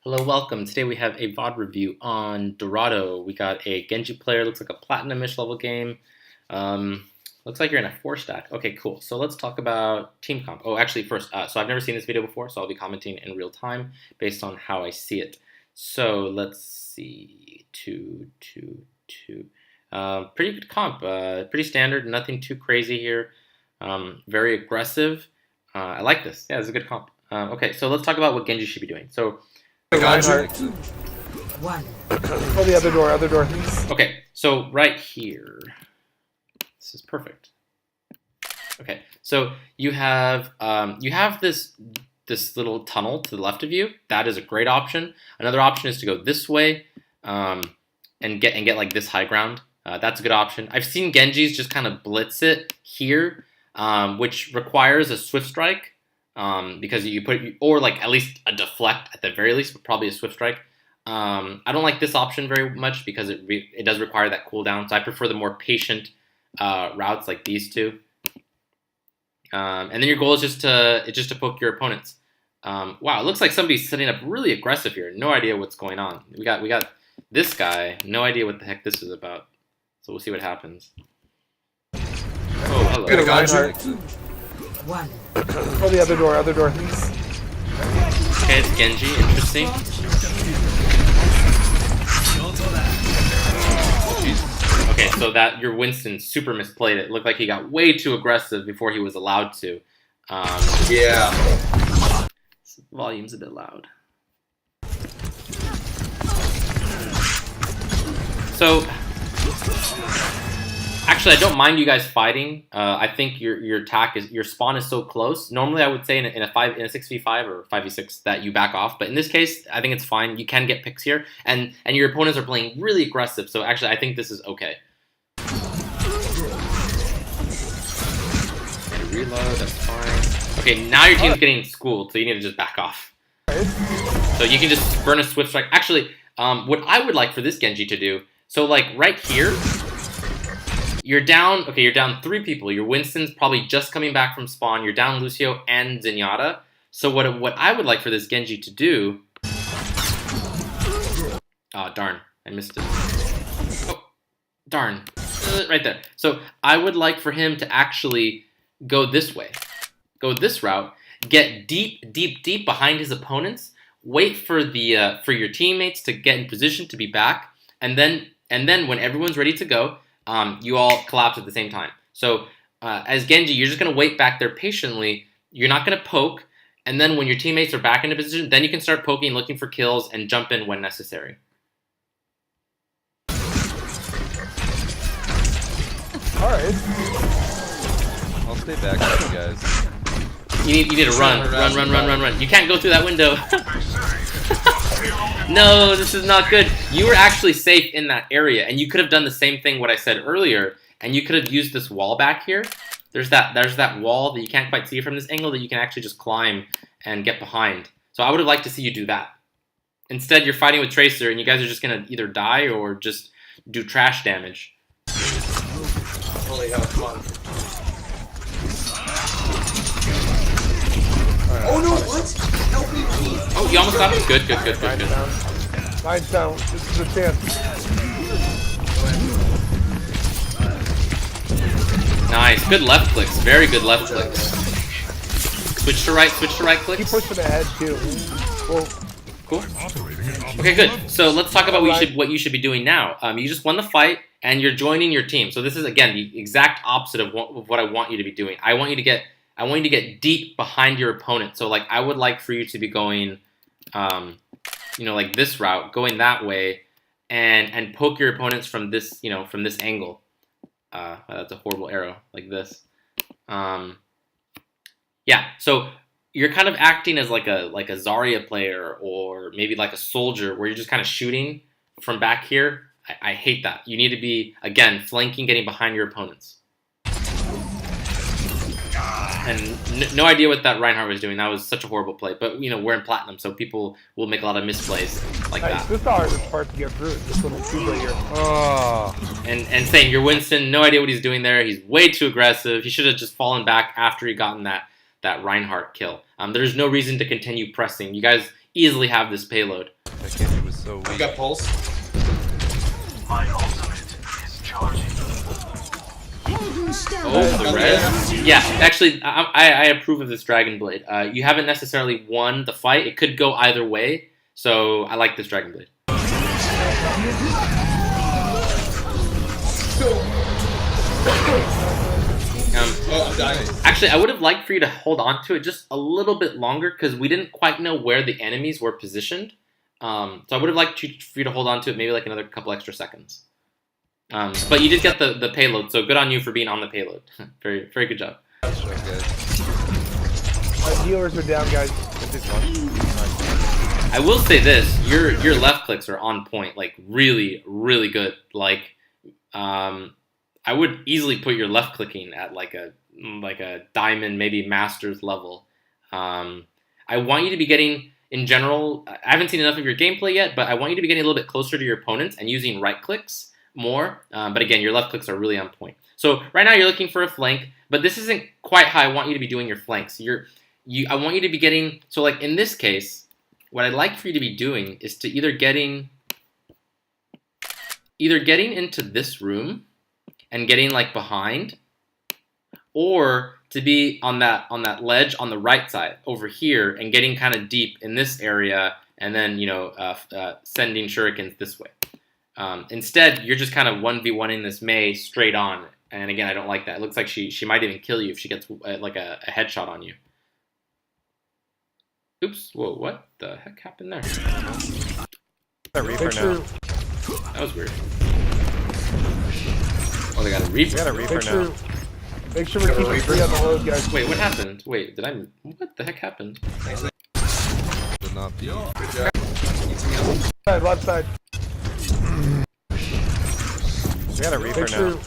Hello, welcome. Today we have a VOD review on Dorado. We got a Genji player, looks like a platinum-ish level game. Looks like you're in a 4-stack. Okay, cool. So let's talk about team comp. Oh, actually first, so I've never seen this video before, so I'll be commenting in real time based on how I see it. So let's see, 2, 2, 2. Pretty good comp, pretty standard, nothing too crazy here. Very aggressive. I like this. Yeah, it's a good comp. Okay, so let's talk about what Genji should be doing. So One. Oh, the other door. Okay, so right here, this is perfect. Okay, so you have this little tunnel to the left of you. That is a great option. Another option is to go this way, and get like this high ground. That's a good option. I've seen Genjis just kind of blitz it here, which requires a swift strike. Because you put, or like at least a deflect at the very least, but probably a swift strike. I don't like this option very much because it does require that cooldown. So I prefer the more patient routes like these two. And then your goal is just to poke your opponents. Wow, it looks like somebody's setting up really aggressive here. No idea what's going on. We got this guy. No idea what the heck this is about. So we'll see what happens. Oh, hello. Good Reinhardt. One. Oh, the other door. Okay, it's Genji. Interesting. Okay, so that your Winston super misplayed it. Looked like he got way too aggressive before he was allowed to. Yeah. Volume's a bit loud. So, actually, I don't mind you guys fighting. I think your spawn is so close. Normally, I would say in a 6v5 or 5v6 that you back off, but in this case, I think it's fine. You can get picks here, and your opponents are playing really aggressive. So actually, I think this is okay. Reload, that's fine. Okay, now your team's getting schooled, so you need to just back off. So you can just burn a swift strike. Actually, what I would like for this Genji to do, so like right here. You're down 3 people. Your Winston's probably just coming back from spawn. You're down Lucio and Zenyatta. So what I would like for this Genji to do... Oh, darn. I missed it. Oh, darn. Right there. So I would like for him to actually go this way. Go this route. Get deep behind his opponents. Wait for your teammates to get in position to be back. And then when everyone's ready to go... you all collapse at the same time. So as Genji, you're just going to wait back there patiently. You're not going to poke. And then when your teammates are back into position, then you can start poking, looking for kills, and jump in when necessary. Alright. I'll stay back with you guys. You need to run. You can't go through that window. No, this is not good. You were actually safe in that area, and you could have done the same thing what I said earlier, and you could have used this wall back here. There's that wall that you can't quite see from this angle that you can actually just climb and get behind. So I would have liked to see you do that. Instead, you're fighting with Tracer, and you guys are just going to either die or just do trash damage. Only have fun. Oh no! What? Help me, please. Oh, you almost got me. Good. Mine's down. This is a chance. Nice. Good left clicks. Very good left clicks. Switch to right clicks. Keep pushing ahead too. Cool. Okay, good. So let's talk about what you should be doing now. You just won the fight, and you're joining your team. So this is, again, the exact opposite of what I want you to be doing. I want you to get deep behind your opponent. So like I would like for you to be going, like this route, going that way, and poke your opponents from this, from this angle. That's a horrible arrow, like this. Yeah. So you're kind of acting as like a Zarya player or maybe like a soldier where you're just kind of shooting from back here. I hate that. You need to be, again, flanking, getting behind your opponents. And no idea what that Reinhardt was doing. That was such a horrible play. But, we're in Platinum, so people will make a lot of misplays like that. This is the hardest part to get through. This little tube right here. Oh. And same, your Winston, no idea what he's doing there. He's way too aggressive. He should have just fallen back after he gotten that Reinhardt kill. There's no reason to continue pressing. You guys easily have this payload. So We we got pulse. Oh, the red. Yeah, actually, I approve of this Dragon Blade. You haven't necessarily won the fight. It could go either way. So I like this Dragon Blade. Oh, I'm dying. Actually, I would have liked for you to hold on to it just a little bit longer because we didn't quite know where the enemies were positioned. So I would have liked for you to hold on to it maybe like another couple extra seconds. But you did get the payload, so good on you for being on the payload. Very, very good job. so good. Healers are down, guys. I will say this: your left clicks are on point, like really, really good. Like, I would easily put your left clicking at like a diamond, maybe master's level. I want you to be getting, in general, I haven't seen enough of your gameplay yet, but I want you to be getting a little bit closer to your opponents and using right clicks more. But again, your left clicks are really on point. So right now you're looking for a flank, but this isn't quite how I want you to be doing your flanks. I want you to be getting, so like in this case, what I'd like for you to be doing is to either getting into this room and getting like behind, or to be on that ledge on the right side over here and getting kind of deep in this area, and then sending shurikens this way. Instead, you're just kind of 1v1ing this Mei straight on, and again, I don't like that. It looks like she might even kill you if she gets like a headshot on you. Oops! Whoa! What the heck happened there? A Reaper now. That was weird. Oh, they got a Reaper. We got a Reaper now. Make sure we keep it free on the load, guys. Wait, what happened? Wait, what the heck happened? Did not be. Left side. We got a Reaper now.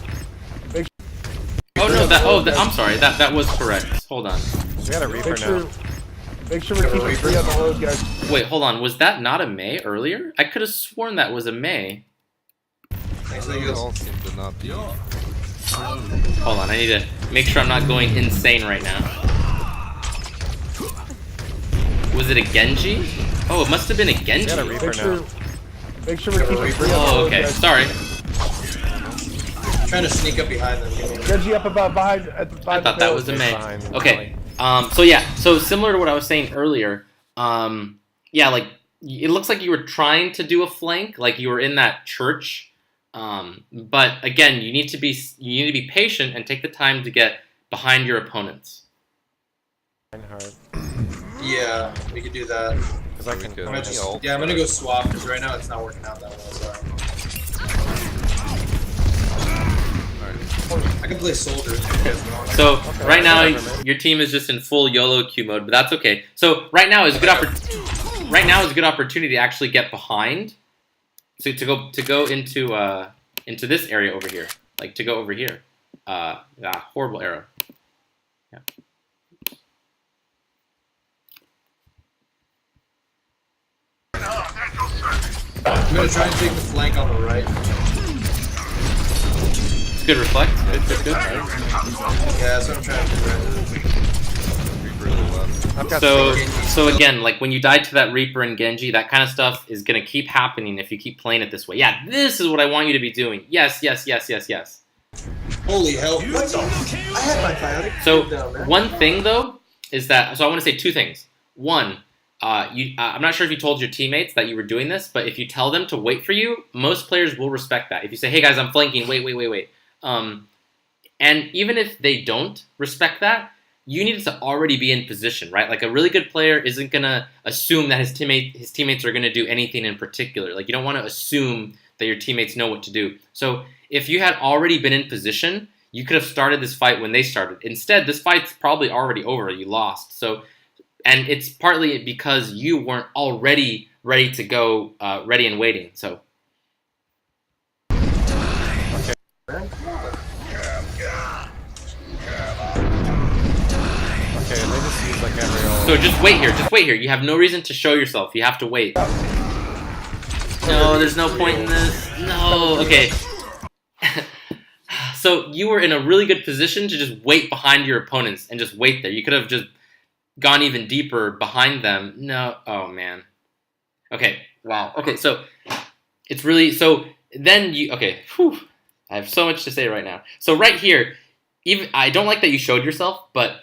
Oh no! I'm sorry. That was correct. Hold on. We got a Reaper now. Make sure we keep it free on the load, guys. Wait, hold on. Was that not a Mei earlier? I could have sworn that was a Mei. All seem to not be. Hold on, I need to make sure I'm not going insane right now. Was it a Genji? Oh, it must have been a Genji. We got a Reaper now. Make sure we keep it free on the Oh, load, okay. guys. Sorry. I'm trying to sneak up behind them. Genji up about behind. I thought that was a Mei. Behind. Okay. So yeah. So similar to what I was saying earlier. Yeah, like it looks like you were trying to do a flank, like you were in that church. But again, you need to be patient and take the time to get behind your opponents. Yeah, we could do that. Because I can. I'm gonna go swap because right now it's not working out that well. So I can play soldier. So right now your team is just in full YOLO queue mode, but that's okay. So right now is a good opportunity to actually get behind. So to go into this area over here, like to go over here. Horrible arrow. Yeah. I'm gonna try and take the flank on the right. It's good reflect. Good. Yeah, that's what I'm trying to do. So again, like when you die to that Reaper and Genji, that kind of stuff is gonna keep happening if you keep playing it this way. Yeah, this is what I want you to be doing. Yes. Holy hell! What the? I had my biotic. So one thing though is that I want to say two things. One, I'm not sure if you told your teammates that you were doing this, but if you tell them to wait for you, most players will respect that. If you say, "Hey guys, I'm flanking. Wait." And even if they don't respect that, you need to already be in position, right? Like a really good player isn't gonna assume that his teammates are gonna do anything in particular. Like you don't want to assume that your teammates know what to do. So if you had already been in position, you could have started this fight when they started. Instead, this fight's probably already over. You lost. So, and it's partly because you weren't already ready to go, ready and waiting. So. So just wait here. You have no reason to show yourself. You have to wait. No, there's no point in this. No, okay. So you were in a really good position to just wait behind your opponents and just wait there. You could have just gone even deeper behind them. No, oh man. Okay. Wow. Okay. So it's really so. Then you okay. Whew, I have so much to say right now. So right here, even I don't like that you showed yourself, but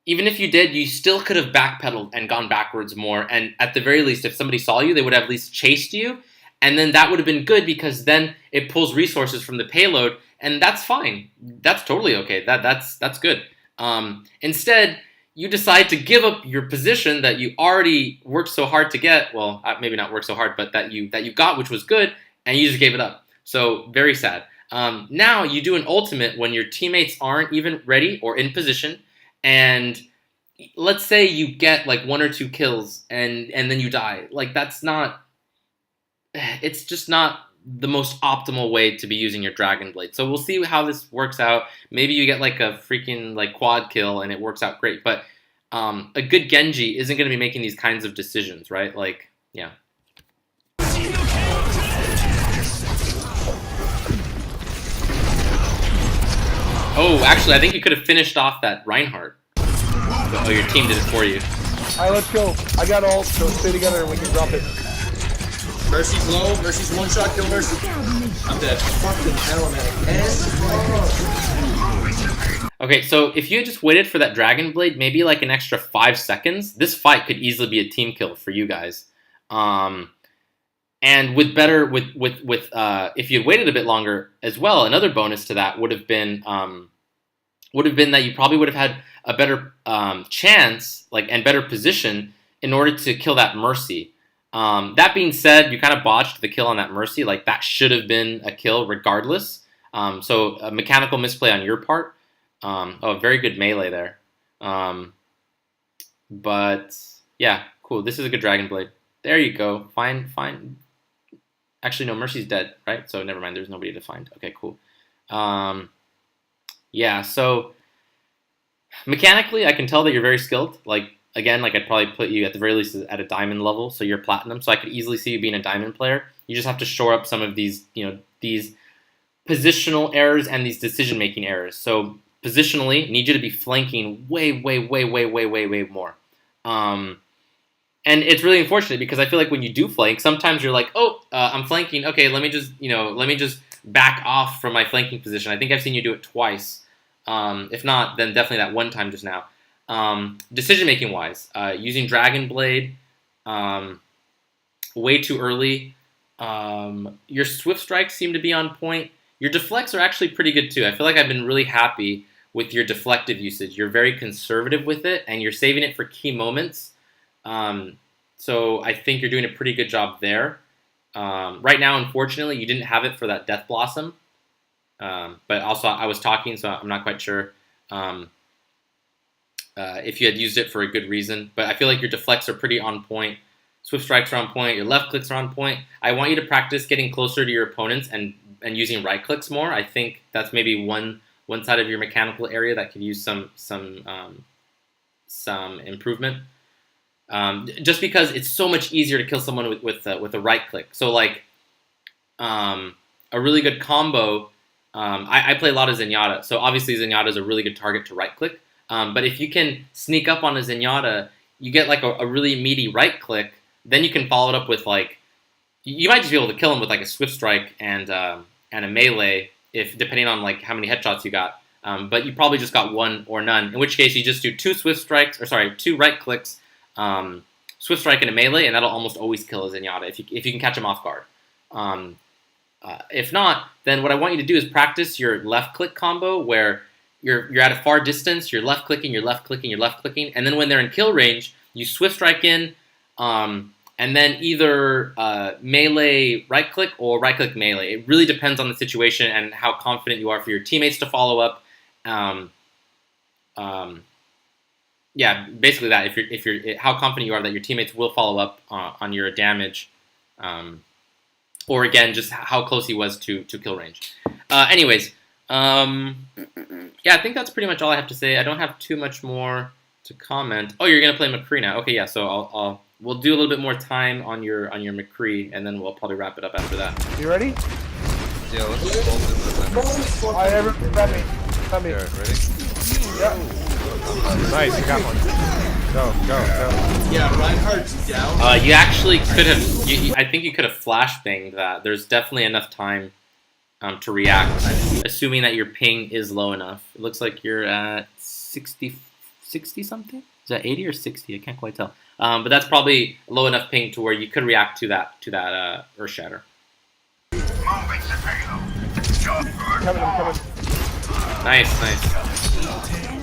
even if you did, you still could have backpedaled and gone backwards more. And at the very least, if somebody saw you, they would have at least chased you. And then that would have been good because then it pulls resources from the payload, and that's fine. That's totally okay. That's good. Instead, you decide to give up your position that you already worked so hard to get. Well, maybe not work so hard, but that you got, which was good, and you just gave it up. So very sad. Now you do an ultimate when your teammates aren't even ready or in position, and let's say you get like 1 or 2 kills, and then you die. Like that's not. It's just not the most optimal way to be using your Dragon Blade. So we'll see how this works out. Maybe you get like a freaking like quad kill and it works out great. But a good Genji isn't going to be making these kinds of decisions, right? Like, yeah. Oh, actually, I think you could have finished off that Reinhardt. Oh, your team did it for you. Alright, let's go. I got ult, so stay together and we can drop it. Mercy's low. Mercy's one shot. Kill Mercy. I'm dead. Fucking hell, man. Okay, so if you had just waited for that Dragon Blade, maybe like an extra 5 seconds, this fight could easily be a team kill for you guys. And with better, if you had waited a bit longer as well, another bonus to that would have been that you probably would have had a better chance, like, and better position in order to kill that Mercy. That being said, you kind of botched the kill on that Mercy. Like, that should have been a kill regardless. So a mechanical misplay on your part. Oh, very good melee there. But yeah, cool. This is a good Dragon Blade. There you go. Fine. Actually, no, Mercy's dead, right? So never mind. There's nobody to find. Okay, cool. Yeah, so mechanically, I can tell that you're very skilled. Like, again, like I'd probably put you at the very least at a diamond level, so you're platinum. So I could easily see you being a diamond player. You just have to shore up some of these, these positional errors and these decision-making errors. So positionally, need you to be flanking way more. And it's really unfortunate because I feel like when you do flank, sometimes you're like, oh, I'm flanking. Okay, let me just back off from my flanking position. I think I've seen you do it twice. If not, then definitely that one time just now. Decision-making wise, using Dragon Blade way too early. Your Swift Strikes seem to be on point. Your deflects are actually pretty good too. I feel like I've been really happy with your deflective usage. You're very conservative with it, and you're saving it for key moments. So I think you're doing a pretty good job there. Right now, unfortunately, you didn't have it for that Death Blossom. But also, I was talking, so I'm not quite sure if you had used it for a good reason. But I feel like your deflects are pretty on point. Swift Strikes are on point. Your left clicks are on point. I want you to practice getting closer to your opponents and using right clicks more. I think that's maybe one side of your mechanical area that could use some improvement. Just because it's so much easier to kill someone with a right click. So like a really good combo. I play a lot of Zenyatta, so obviously Zenyatta is a really good target to right click. But if you can sneak up on a Zenyatta, you get like a really meaty right click. Then you can follow it up with like, you might just be able to kill him with like a Swift Strike and a melee, if depending on like how many headshots you got. But you probably just got one or none. In which case you just do 2 right clicks, Swift Strike and a melee, and that'll almost always kill a Zenyatta if you can catch him off guard. If not, then what I want you to do is practice your left click combo where you're at a far distance, you're left clicking, and then when they're in kill range, you Swift Strike in, and then either melee right click or right click melee. It really depends on the situation and how confident you are for your teammates to follow up. Yeah, basically that. If you're how confident you are that your teammates will follow up on your damage, or again just how close he was to kill range. Anyways, yeah, I think that's pretty much all I have to say. I don't have too much more to comment. Oh, you're gonna play McCree now? Okay, yeah. So we'll do a little bit more time on your McCree, and then we'll probably wrap it up after that. You ready? Yeah, let's both in the Alright, everyone, got me. Ready? Yeah. Nice, you got one. Go. Yeah, Reinhardt's down. You actually could have. I think you could have flashbanged that. There's definitely enough time to react, assuming that your ping is low enough. It looks like you're at 60 something. Is that 80 or 60? I can't quite tell. But that's probably low enough ping to where you could react to that Earth Shatter. I'm coming. Nice.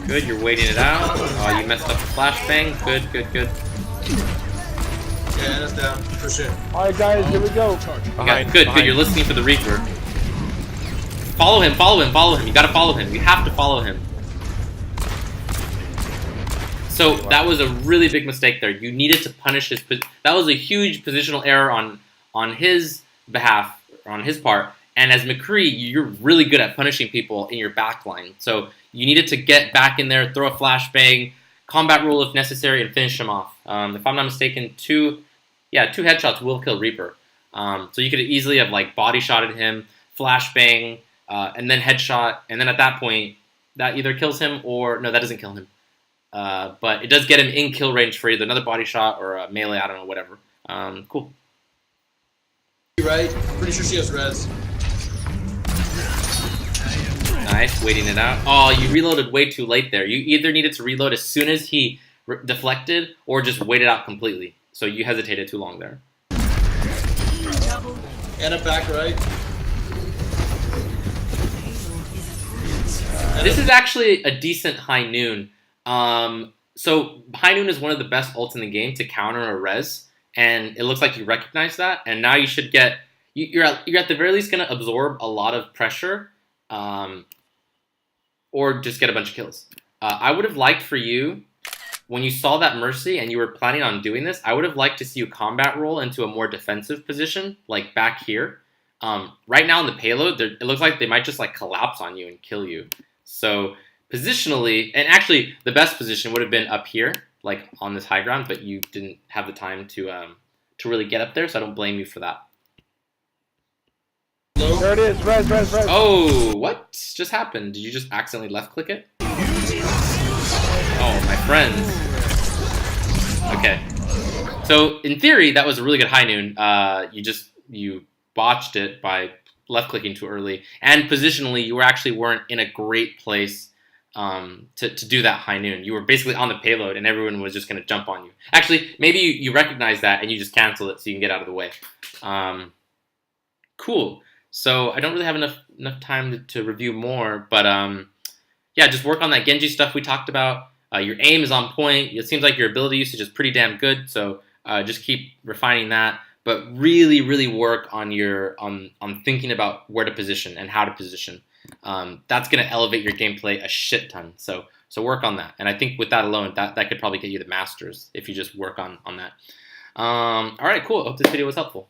Good, you're waiting it out. Oh, you messed up the flashbang. Good. Yeah, that's down for sure. Alright guys, here we go. Good. You're listening for the Reaper. Follow him. You gotta follow him. You have to follow him. So that was a really big mistake there. You needed to punish his. That was a huge positional error on his behalf, on his part. And as McCree, you're really good at punishing people in your backline. So you needed to get back in there, throw a flashbang, combat rule if necessary, and finish him off. If I'm not mistaken, two headshots will kill Reaper. So you could easily have like body shotted him, flashbang, and then headshot, and then at that point, that either kills him or no, that doesn't kill him. But it does get him in kill range for either another body shot or a melee. I don't know, whatever. Cool. Right? Pretty sure she has res. Nice, waiting it out. Oh, you reloaded way too late there. You either needed to reload as soon as he deflected or just wait it out completely. So you hesitated too long there. And a back right. This is actually a decent high noon. So high noon is one of the best ults in the game to counter a res, and it looks like you recognize that. And now you should get you're at the very least going to absorb a lot of pressure, or just get a bunch of kills. I would have liked for you, when you saw that Mercy and you were planning on doing this, I would have liked to see you combat roll into a more defensive position, like back here. Right now in the payload, it looks like they might just like collapse on you and kill you. So positionally, and actually the best position would have been up here, like on this high ground, but you didn't have the time to really get up there, so I don't blame you for that. There it is, res. Oh, what just happened? Did you just accidentally left click it? Oh, my friends. Okay. So in theory, that was a really good high noon. You botched it by left clicking too early, and positionally, you weren't in a great place to do that high noon. You were basically on the payload, and everyone was just going to jump on you. Actually, maybe you recognize that, and you just cancel it so you can get out of the way. Cool. So I don't really have enough time to review more, but yeah, just work on that Genji stuff we talked about. Your aim is on point. It seems like your ability usage is pretty damn good, so just keep refining that. But really, really work on on thinking about where to position and how to position. That's going to elevate your gameplay a shit ton. So work on that. And I think with that alone, that could probably get you the Masters if you just work on that. All right, cool. I hope this video was helpful.